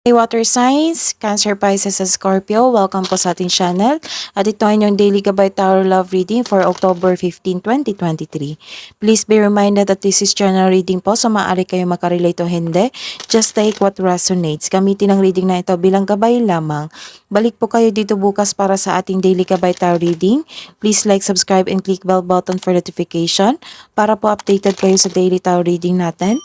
Hey water signs, Cancer, Pisces, and Scorpio, welcome po sa ating channel. At ito ay inyong daily Gabay Tarot Love Reading for October 15, 2023. Please be reminded that this is general reading po, so maaari kayo makarelate o hindi. Just take what resonates. Gamitin ang reading na ito bilang gabay lamang. Balik po kayo dito bukas para sa ating daily Gabay Tarot Reading. Please like, subscribe, and click bell button for notification para po updated kayo sa daily tarot reading natin.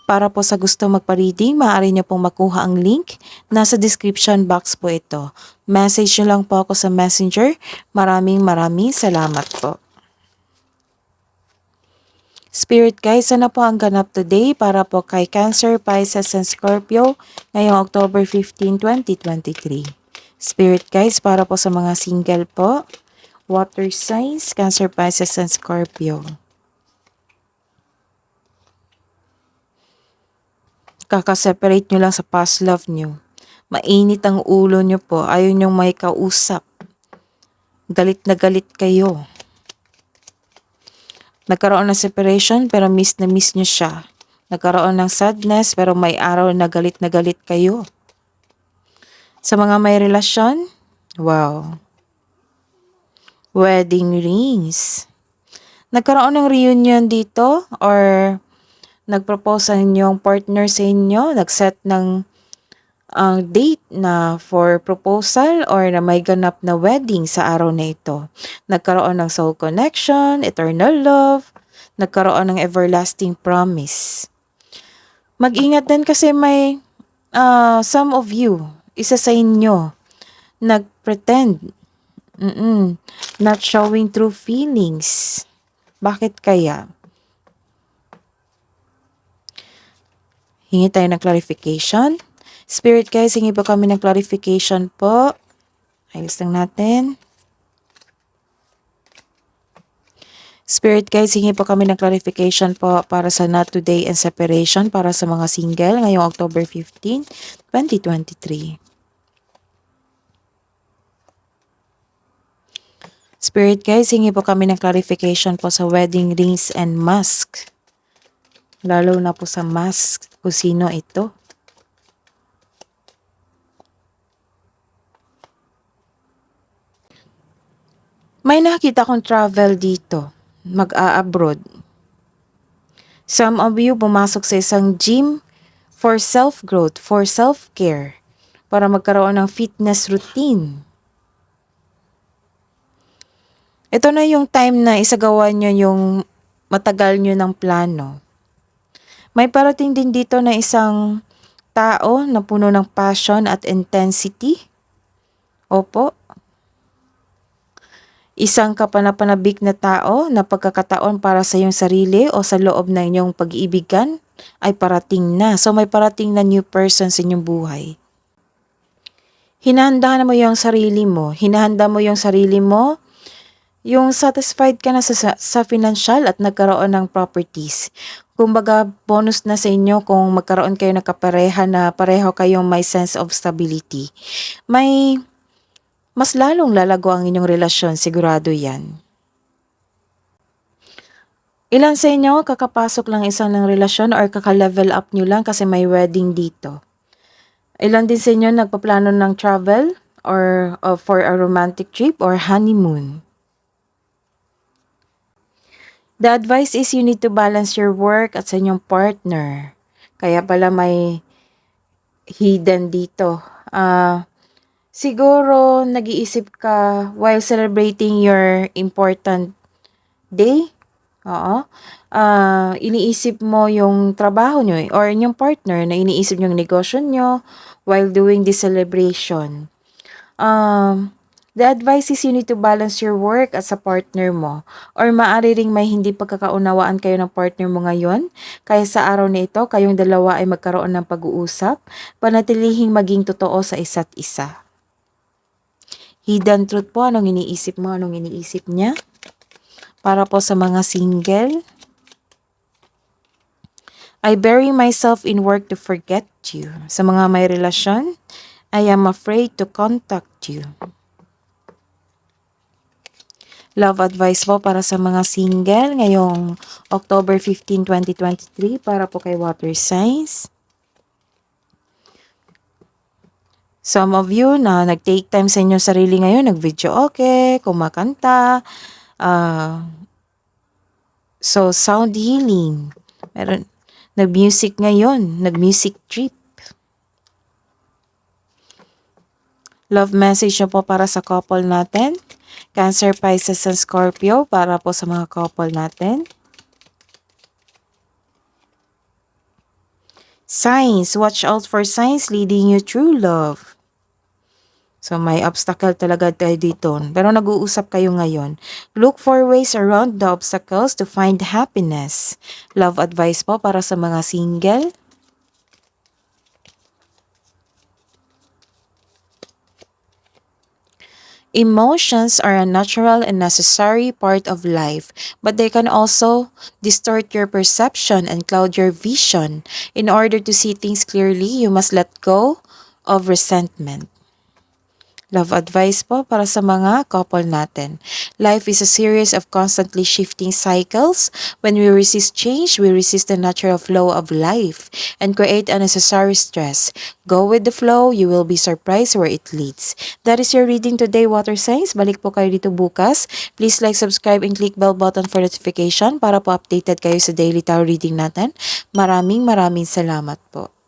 Para po sa gusto magpa-reading, maaari niyo pong makuha ang link. Nasa description box po ito. Message niyo lang po ako sa messenger. Maraming salamat po. Spirit guys, ano po ang ganap today para po kay Cancer, Pisces, and Scorpio ngayong October 15, 2023. Spirit guys, para po sa mga single po, water signs, Cancer, Pisces, and Scorpio. Kakaseparate nyo lang sa past love nyo. Mainit ang ulo nyo po. Ayaw nyong may kausap. Galit na galit kayo. Nagkaroon ng separation pero miss na miss nyo siya. Nagkaroon ng sadness pero may araw na galit kayo. Sa mga may relasyon, wow. Wedding rings. Nagkaroon ng reunion dito or nagpropose sa inyong partner sa inyo, nag-set ng date na for proposal or na may ganap na wedding sa araw na ito. Nagkaroon ng soul connection, eternal love, nagkaroon ng everlasting promise. Mag-ingat din kasi may some of you, isa sa inyo, nag-pretend, not showing true feelings. Bakit kaya? Hingi tayo ng clarification. Spirit guys, hingi po kami ng clarification po. Ayos lang natin. Spirit guys, hingi po kami ng clarification po para sa not today and separation para sa mga single ngayong October 15, 2023. Spirit guys, hingi po kami ng clarification po sa wedding rings and mask. Lalo na po sa mask, kung sino ito. May nakita kong travel dito, mag-a-abroad. Some of you pumasok sa isang gym for self-growth, for self-care, para magkaroon ng fitness routine. Ito na yung time na isagawa nyo yung matagal nyo ng plano. May parating din dito na isang tao na puno ng passion at intensity. Opo. Isang kapanapanabik na tao na pagkakataon para sa iyong sarili o sa loob na inyong pag-iibigan ay parating na. So may parating na new person sa inyong buhay. Hinahandahan mo yung sarili mo. Hinahanda mo yung sarili mo. Yung satisfied ka na sa financial at nagkaroon ng properties. Kumbaga, bonus na sa inyo kung magkaroon kayo ng kapareha na pareho kayong may sense of stability. May mas lalong lalago ang inyong relasyon, sigurado yan. Ilan sa inyo kakapasok lang isang ng relasyon or kaka-level up nyo lang kasi may wedding dito? Ilan din sa inyo nagpaplano ng travel or for a romantic trip or honeymoon? The advice is you need to balance your work at sa inyong partner. Kaya pala may hidden dito. Siguro nag-iisip ka while celebrating your important day. Oo. Iniisip mo yung trabaho nyo or yung partner na iniisip yung negosyo nyo while doing this celebration. The advice is you need to balance your work at sa partner mo. Or maaari ring may hindi pagkakaunawaan kayo ng partner mo ngayon. Kaya sa araw na ito, kayong dalawa ay magkaroon ng pag-uusap. Panatilihing maging totoo sa isa't isa. Hidden truth po, anong iniisip mo, anong iniisip niya. Para po sa mga single. I bury myself in work to forget you. Sa mga may relasyon, I am afraid to contact you. Love advice po para sa mga single ngayong October 15, 2023 para po kay water signs. Some of you na nag-take time sa inyong sarili ngayon, nag-video okay, kumakanta, ah, so sound healing. Meron, nag-music ngayon, nag-music trip. Love message nyo po para sa couple natin. Cancer, Pisces, and Scorpio para po sa mga couple natin. Signs, watch out for signs leading you through love. So may obstacle talaga tayo dito. Pero nag-uusap kayo ngayon. Look for ways around the obstacles to find happiness. Love advice po para sa mga single. Emotions are a natural and necessary part of life, but they can also distort your perception and cloud your vision. In order to see things clearly, you must let go of resentment. Love advice po para sa mga couple natin. Life is a series of constantly shifting cycles. When we resist change, we resist the natural flow of life and create unnecessary stress. Go with the flow, you will be surprised where it leads. That is your reading today, water signs. Balik po kayo dito bukas. Please like, subscribe, and click bell button for notification para po updated kayo sa daily tarot reading natin. Maraming salamat po.